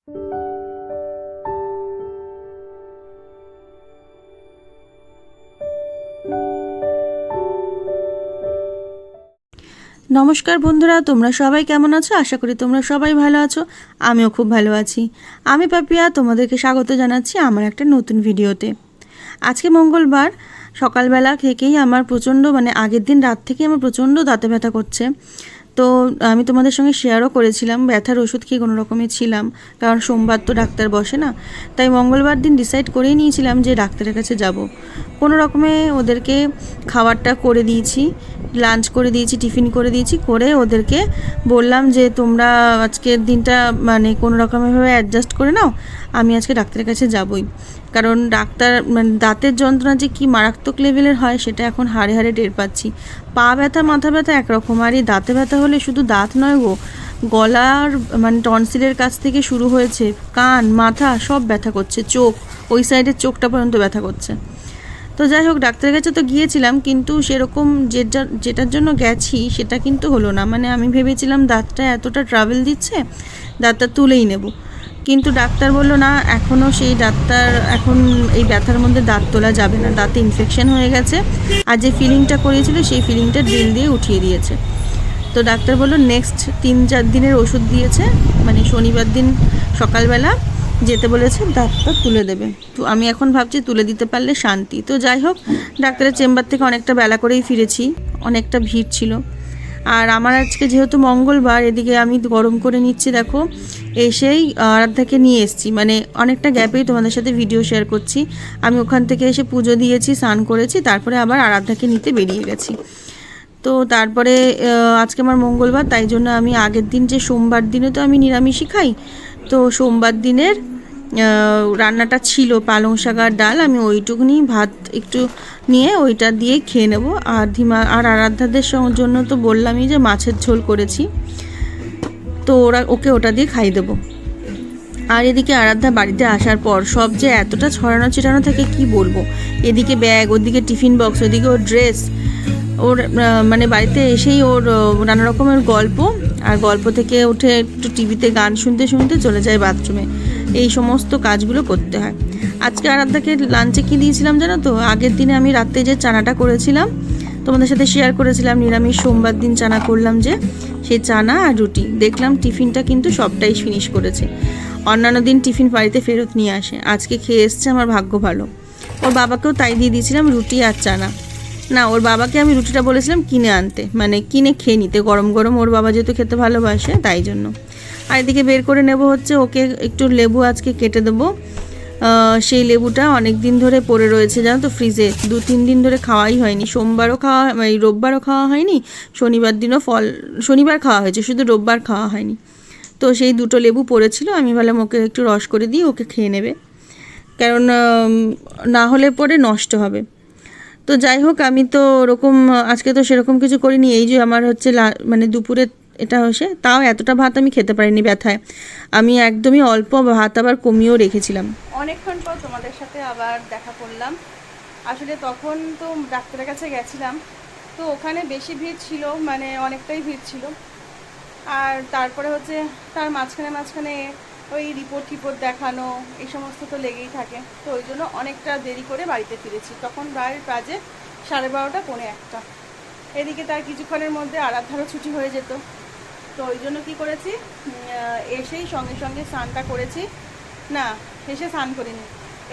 নমস্কার বন্ধুরা, তোমরা সবাই কেমন আছো? আশা করি তোমরা সবাই ভালো আছো। আমিও খুব ভালো আছি। আমি পাপিয়া, তোমাদেরকে স্বাগত জানাচ্ছি আমার একটা নতুন ভিডিওতে। আজকে মঙ্গলবার সকালবেলা থেকেই আমার প্রচণ্ড আগের দিন রাত থেকেই আমার প্রচণ্ড দাঁতে ব্যথা করছে। তো আমি তোমাদের সঙ্গে শেয়ারও করেছিলাম, ব্যথার ওষুধ খেয়ে কোনো রকমে ছিলাম, কারণ সোমবার তো ডাক্তার বসে না। তাই মঙ্গলবার দিন ডিসাইড করেই নিয়েছিলাম যে ডাক্তারের কাছে যাব। কোনো রকমে ওদেরকে খাবারটা করে দিয়েছি, লাঞ্চ করে দিয়েছি, টিফিন করে দিয়েছি, করে ওদেরকে বললাম যে তোমরা আজকের দিনটা কোনো রকমভাবে অ্যাডজাস্ট করে নাও, আমি আজকে ডাক্তারের কাছে যাবই। কারণ ডাক্তার দাঁতের যন্ত্রণা যে কী মারাত্মক লেভেলের হয় সেটা এখন হাড়ে হাড়ে টের পাচ্ছি। পা ব্যথা, মাথা ব্যথা একরকম, আর এই দাঁতে ব্যথা হলে শুধু দাঁত নয় গো, গলার টনসিলের কাছ থেকে শুরু হয়েছে, কান, মাথা সব ব্যথা করছে, চোখ, ওই সাইডের চোখটা পর্যন্ত ব্যথা করছে। তো যাই হোক, ডাক্তারের কাছে তো গিয়েছিলাম, কিন্তু সেরকম যেটার জন্য গেছি সেটা কিন্তু হলো না। আমি ভেবেছিলাম দাঁতটা এতটা ট্রাভেল দিচ্ছে, দাঁতটা তুলেই নেব, কিন্তু ডাক্তার বললো না, এখনও এখন এই ব্যথার মধ্যে দাঁত তোলা যাবে না, দাঁতে ইনফেকশন হয়ে গেছে, আর যে ফিলিংটা করিয়েছিল সেই ফিলিংটা ড্রিল দিয়ে উঠিয়ে দিয়েছে। তো ডাক্তার বললো নেক্সট 3-4 দিনের ওষুধ দিয়েছে, শনিবার দিন সকালবেলা যেতে বলেছে, দাঁতটা তুলে দেবে। তো আমি এখন ভাবছি তুলে দিতে পারলে শান্তি। তো যাই হোক, ডাক্তারের চেম্বার থেকে অনেকটা বেলা করেই ফিরেছি, অনেকটা ভিড় ছিল। আর আমার আজকে যেহেতু মঙ্গলবার, এদিকে আমি গরম করে নিচ্ছি, দেখো এসেই আরাধ্যাকে নিয়ে এসেছি, অনেকটা গ্যাপেই তোমাদের সাথে ভিডিও শেয়ার করছি। আমি ওখান থেকে এসে পুজো দিয়েছি, স্নান করেছি, তারপরে আবার আরাধ্যাকে নিতে বেরিয়ে গেছি। তো তারপরে আজকে আমার মঙ্গলবার, তাই জন্য আমি আগের দিন যে সোমবার দিনে তো আমি নিরামিষই খাই, তো সোমবার দিনের রান্নাটা ছিল পালং শাক আর ডাল, আমি ওইটুকুনি ভাত একটু নিয়ে ওইটা দিয়ে খেয়ে নেবো। আর আরাধ্যাদের জন্য তো বললামই যে মাছের ঝোল করেছি, তো ওকে ওটা দিয়ে খাই দেবো। আর এদিকে আরাধ্যা বাড়িতে আসার পর সব যে এতটা ছড়ানো ছিটানো থাকে কি বলবো, এদিকে ব্যাগ, ওদিকে টিফিন বক্স, ওদিকে ওর ড্রেস, ওর বাড়িতে এসেই ওর নানা রকমের গল্প, আর গল্প থেকে উঠে একটু টিভিতে গান শুনতে শুনতে চলে যায় বাথরুমে। এই সমস্ত কাজগুলো করতে হয়। আজকে আরাধ্যাকে লাঞ্চে কী দিয়েছিলাম জানো তো? আগের দিনে আমি রাত্রে যে চানাটা করেছিলাম, তোমাদের সাথে শেয়ার করেছিলাম, নিরামিষ সোমবার দিন চানা করলাম যে, সেই চানা আর রুটি। দেখলাম টিফিনটা কিন্তু সবটাই ফিনিশ করেছে। অন্যান্য দিন টিফিন বাড়িতে ফেরত নিয়ে আসে, আজকে খেয়ে এসছে, আমার ভাগ্য ভালো। ওর বাবাকেও তাই দিয়ে দিয়েছিলাম, রুটি আর চানা। না, ওর বাবাকে আমি রুটিটা বলেছিলাম কিনে আনতে, কিনে খেয়ে নিতে, গরম গরম, ওর বাবা যেহেতু খেতে ভালোবাসে তাই জন্য। আর এদিকে বের করে নেব হচ্ছে, ওকে একটু লেবু আজকে কেটে দেবো। সেই লেবুটা অনেক দিন ধরে পড়ে রয়েছে জানো তো ফ্রিজে, 2-3 দিন ধরে খাওয়াই হয়নি। সোমবারও খাওয়া, রোববারও খাওয়া হয়নি, শনিবার দিনও শনিবার খাওয়া হয়েছে, শুধু রোববার খাওয়া হয়নি। তো সেই 2টো লেবু পড়েছিল, আমি ভাবলাম ওকে একটু রস করে দিই, ওকে খেয়ে নেবে, কারণ না হলে পরে নষ্ট হবে। তো যাই হোক, আমি তো ওরকম আজকে তো সেরকম কিছু করিনি। এই যে আমার হচ্ছে দুপুরে এটা হয়েছে, তাও এতটা ভাত আমি খেতে পারিনি ব্যথায়, আমি একদমই অল্প ভাত আবার কমিয়েও রেখেছিলাম। অনেকক্ষণ পর তোমাদের সাথে আবার দেখা করলাম। আসলে তখন তো ডাক্তারের কাছে গেছিলাম, তো ওখানে বেশি ভিড় ছিল, অনেকটাই ভিড় ছিল। আর তারপরে হচ্ছে তার মাঝখানে ওই রিপোর্ট দেখানো, এই সমস্ত তো লেগেই থাকে। তো ওই জন্য অনেকটা দেরি করে বাড়িতে ফিরেছি, তখন বাজে 12:30, 1:45। এদিকে তার কিছুক্ষণের মধ্যে আরাধ্যারও ছুটি হয়ে যেত। তো ওই জন্য কী করেছি, এসেই সঙ্গে সঙ্গে স্নানটা করেছি, না এসে স্নান করিনি,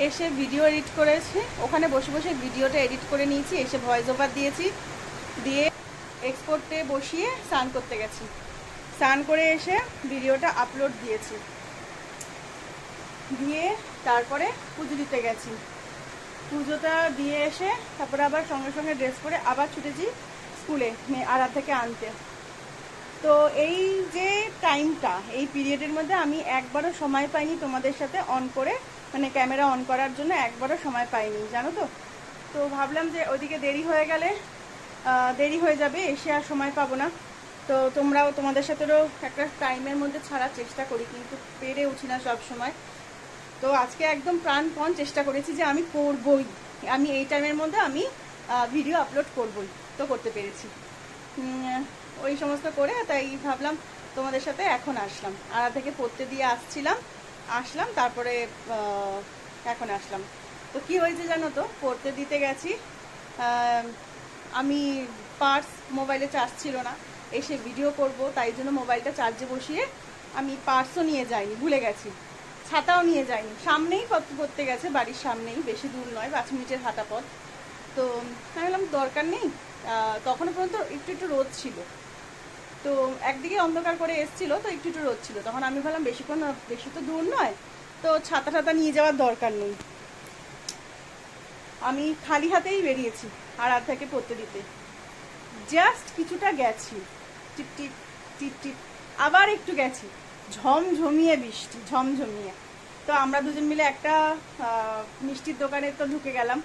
এসে ভিডিও এডিট করেছি, ওখানে বসে বসে ভিডিওটা এডিট করে নিয়েছি, এসে ভয়েস ওভার দিয়েছি, দিয়ে এক্সপোর্টে বসিয়ে স্নান করতে গেছি। স্নান করে এসে ভিডিওটা আপলোড দিয়েছি, দিয়ে তারপরে পুজো দিতে গেছি। পুজোটা দিয়ে এসে তারপরে আবার সঙ্গে সঙ্গে ড্রেস পরে আবার ছুটেছি স্কুলে আরাধ্যাকে আনতে। তো এই যে টাইমটা, এই পিরিয়ডের মধ্যে আমি একবারও সময় পাইনি তোমাদের সাথে অন করে, ক্যামেরা অন করার জন্য একবারও সময় পাইনি, জানো তো। তো ভাবলাম যে ওইদিকে দেরি হয়ে গেলে দেরি হয়ে যাবে, এসে আর সময় পাবো না। তো তোমাদের সাথেও একটা টাইমের মধ্যে ছাড়ার চেষ্টা করি, কিন্তু পেরে উঠি না সব সময়। তো আজকে একদম প্রাণপণ চেষ্টা করেছি যে আমি করবই, আমি এই টাইমের মধ্যে আমি ভিডিও আপলোড করবই, তো করতে পেরেছি। ওই সমস্ত করে তাই ভাবলাম তোমাদের সাথে এখন আসলাম। আড়া থেকে পড়তে দিয়ে আসছিলাম, আসলাম, তারপরে এখন আসলাম। তো কি হয়েছে জানো তো, পড়তে দিতে গেছি, আমি পার্স মোবাইলে চার্জ ছিল না, এসে ভিডিও করব তাই জন্য মোবাইলটা চার্জে বসিয়ে আমি পার্সও নিয়ে যাইনি, ভুলে গেছি, ছাতাও নিয়ে যাইনি। সামনেই করতে গেছে, বাড়ির সামনেই, বেশি দূর নয়, 5 মিনিটের হাঁটা পথ। তো আমি বললাম দরকার নেই, তখনও পর্যন্ত একটু একটু রোদ ছিল, তো একদিকে অন্ধকার করে এসছিল, তো একটু একটু রোদ ছিল, তখন আমি ভাবলাম বেশি তো দূর নয়, তো ছাতা টাতা নিয়ে যাওয়ার দরকার নেই। আমি খালি হাতেই বেরিয়েছি আর থেকে পড়তে দিতে, জাস্ট কিছুটা গেছি, টিপ টিপ টিপ টিপ, আবার একটু গেছি, ঝমঝমিয়ে বৃষ্টি, ঝমঝমিয়ে। তো আমরা দুজন মিলে একটা মিষ্টির দোকানে তো ঢুকে গেলাম,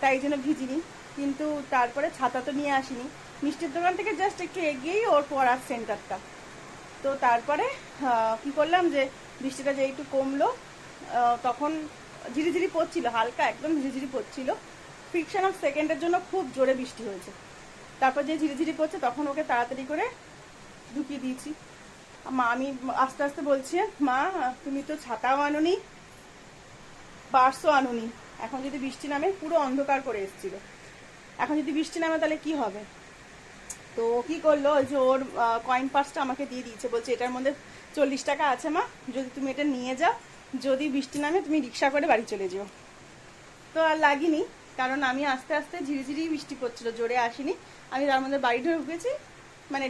তাই জন্য ভিজিনি, কিন্তু তারপরে ছাতা তো নিয়ে আসিনি। মিষ্টির দোকান থেকে জাস্ট একটু এগিয়েই ওর পড়ার সেন্টারটা। তো তারপরে কি করলাম, যে বৃষ্টিটা যে একটু কমলো, তখন ঝিরিঝিরি পড়ছিল, হালকা একদম ঝিরিঝিরি পড়ছিল, ফ্রিকশন অফ সেকেন্ডের জন্য খুব জোরে বৃষ্টি হয়েছে। তারপর যে ঝিরিঝিরি পড়ছে তখন ওকে তাড়াতাড়ি করে ঢুকিয়ে দিয়েছি। মা, আমি আস্তে আস্তে বলছি, মা তুমি তো ছাতাও আনোনি, পার্সও আনোনি, এখন যদি বৃষ্টি নামে, পুরো অন্ধকার করে এসেছিল, এখন যদি বৃষ্টি নামে তাহলে কি হবে। তো কি করলো, ওই যে ওর কয়েন পার্সটা আমাকে দিয়ে দিয়েছে, বলছে এটার মধ্যে 40 টাকা আছে মা, যদি তুমি এটা নিয়ে যাও, যদি বৃষ্টি নামে তুমি রিক্সা করে বাড়ি চলে যেও। তো আর লাগিনি, কারণ আমি আস্তে আস্তে ঝিরিঝিরি বৃষ্টি পড়ছিল, জোরে আসিনি। আমি তার মধ্যে বাড়ি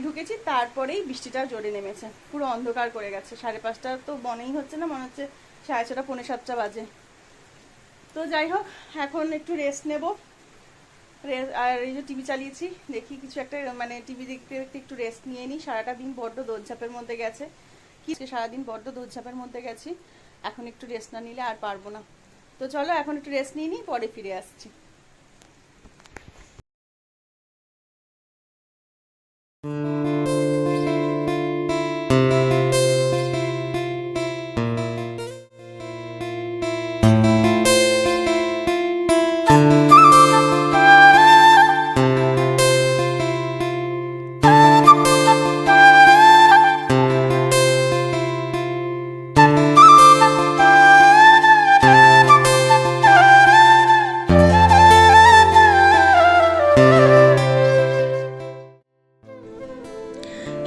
ঢুকেছি, তারপরেই বৃষ্টিটা জোরে নেমেছে, পুরো অন্ধকার করে গেছে। 5:30 তো মনেই হচ্ছে না, মনে হচ্ছে 6:30 পৌনে 7টা বাজে। তো যাই হোক, এখন একটু রেস্ট নেব, আর এই যে টিভি চালিয়েছি, দেখি কিছু একটা, মানে টিভি দেখতে দেখতে একটু রেস্ট নিয়ে নিই। সারাটা দিন বড্ড দৌড়ঝাঁপের মধ্যে গেছে, সারাদিন বড্ড দৌড়ঝাঁপের মধ্যে গেছি, এখন একটু রেস্ট না নিলে আর পারবো না। তো চলো এখন একটু রেস্ট নিয়ে নিই, পরে ফিরে আসছি।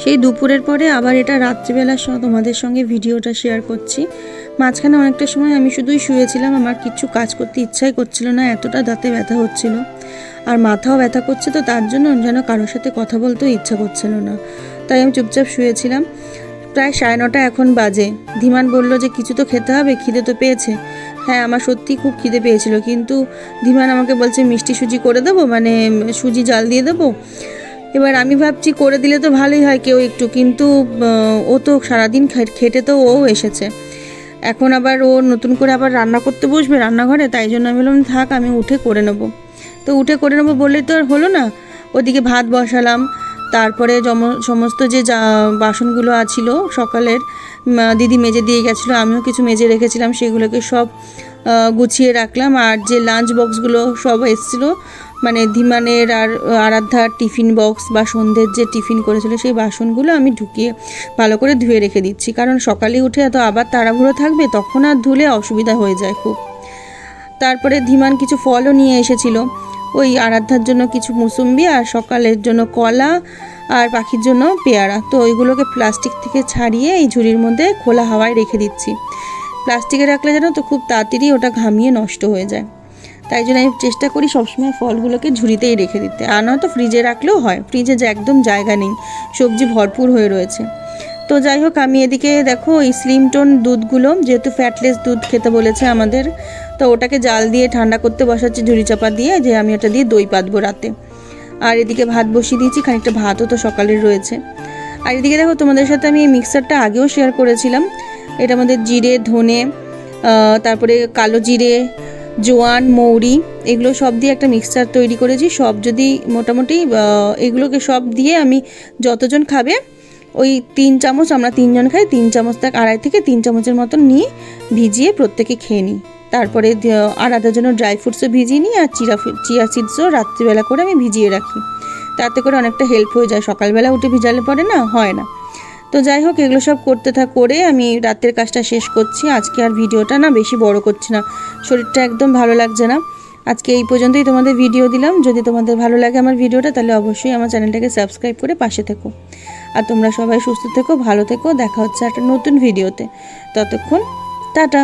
সেই দুপুরের পরে আবার এটা রাত্রিবেলার তোমাদের সঙ্গে ভিডিওটা শেয়ার করছি। মাঝখানে অনেকটা সময় আমি শুধুই শুয়েছিলাম, আমার কিচ্ছু কাজ করতে ইচ্ছাই করছিল না, এতটা দাঁতে ব্যথা হচ্ছিল, আর মাথাও ব্যথা করছে, তো তার জন্য যেন কারোর সাথে কথা বলতেও ইচ্ছা করছিল না, তাই আমি চুপচাপ শুয়েছিলাম। প্রায় 9:30 এখন বাজে। ধীমান বলল যে কিছু তো খেতে হবে, খিদে তো পেয়েছে। হ্যাঁ, আমার সত্যিই খুব খিদে পেয়েছিল, কিন্তু ধীমান আমাকে বলছে মিষ্টি সুজি করে দেবো, মানে সুজি জাল দিয়ে দেবো। এবার আমি ভাবছি করে দিলে তো ভালোই হয় কেউ একটু, কিন্তু ও তো সারাদিন খেটে তো ও এসেছে, এখন আবার ও নতুন করে আবার রান্না করতে বসবে রান্নাঘরে, তাই জন্য আমি বললাম থাক, আমি উঠে করে নেবো। তো উঠে করে নেবো বললে তো আর হলো না, ওদিকে ভাত বসালাম, তারপরে সমস্ত যে বাসনগুলো আছিল সকালের, দিদি মেজে দিয়ে গেছিলো, আমিও কিছু মেজে রেখেছিলাম, সেগুলোকে সব গুছিয়ে রাখলাম। আর যে লাঞ্চ বক্সগুলো সব এসেছিলো, মানে ধীমানের আর আরাধ্যার টিফিন বক্স বা সন্ধ্যের যে টিফিন করেছিল, সেই বাসনগুলো আমি ঢুকিয়ে ভালো করে ধুয়ে রেখে দিচ্ছি, কারণ সকালে উঠে তো আবার তাড়াহুড়ো থাকবে, তখন আর ধুলে অসুবিধা হয়ে যায় খুব। তারপরে ধীমান কিছু ফলও নিয়ে এসেছিল, ওই আরাধ্যার জন্য কিছু মুসুম্বি, আর সকালের জন্য কলা, আর পাখির জন্য পেয়ারা। তো ওইগুলোকে প্লাস্টিক থেকে ছাড়িয়ে এই ঝুড়ির মধ্যে খোলা হাওয়ায় রেখে দিচ্ছি। প্লাস্টিকে রাখলে যেন তো খুব তাড়াতাড়ি ওটা ঘামিয়ে নষ্ট হয়ে যায়, তাই জন্য আমি চেষ্টা করি সবসময় ফলগুলোকে ঝুড়িতেই রেখে দিতে, আর নয়তো ফ্রিজে রাখলেও হয়, ফ্রিজে যে একদম জায়গা নেই, সবজি ভরপুর হয়ে রয়েছে। তো যাই হোক, আমি এদিকে দেখো এই স্লিমটোন দুধগুলো, যেহেতু ফ্যাটলেস দুধ খেতে বলেছে আমাদের, তো ওটাকে জাল দিয়ে ঠান্ডা করতে বসাচ্ছি ঝুড়ি চাপা দিয়ে, যে আমি ওটা দিয়ে দই পাতবো রাতে। আর এদিকে ভাত বসিয়ে দিয়েছি, খানিকটা ভাতও তো সকালের রয়েছে। আর এদিকে দেখো, তোমাদের সাথে আমি এই মিক্সারটা আগেও শেয়ার করেছিলাম, এটার মধ্যে জিরে, ধনে, তারপরে কালো জিরে, জোয়ান, মৌরি, এগুলো সব দিয়ে একটা মিক্সচার তৈরি করেছি। সব যদি মোটামুটি এগুলোকে সব দিয়ে আমি, যতজন খাবে ওই 3 চামচ, আমরা 3 জন খাই, 3 চামচ, 2.5 থেকে 3 চামচের মতন নিয়ে ভিজিয়ে প্রত্যেকে খেয়ে নিই। তারপরে আলাদার জন্য ড্রাই ফ্রুটসও ভিজিয়ে নিই, আর চিয়া সিডসও রাত্রিবেলা করে আমি ভিজিয়ে রাখি, তাতে করে অনেকটা হেল্প হয়ে যায়, সকালবেলা উঠে ভিজালে পরে না হয় না। তো যাই হোক, এগুলো সব করে আমি রাতের কাজটা শেষ করছি। আজকে আর ভিডিওটা না বেশি বড় করছি না, শরীরটা একদম ভালো লাগছে না। আজকে এই পর্যন্তই তোমাদের ভিডিও দিলাম। যদি তোমাদের ভালো লাগে আমার ভিডিওটা, তাহলে অবশ্যই আমার চ্যানেলটাকে সাবস্ক্রাইব করে পাশে থেকো। আর তোমরা সবাই সুস্থ থেকো, ভালো থেকো। দেখা হচ্ছে একটা নতুন ভিডিওতে। ততক্ষণ টাটা।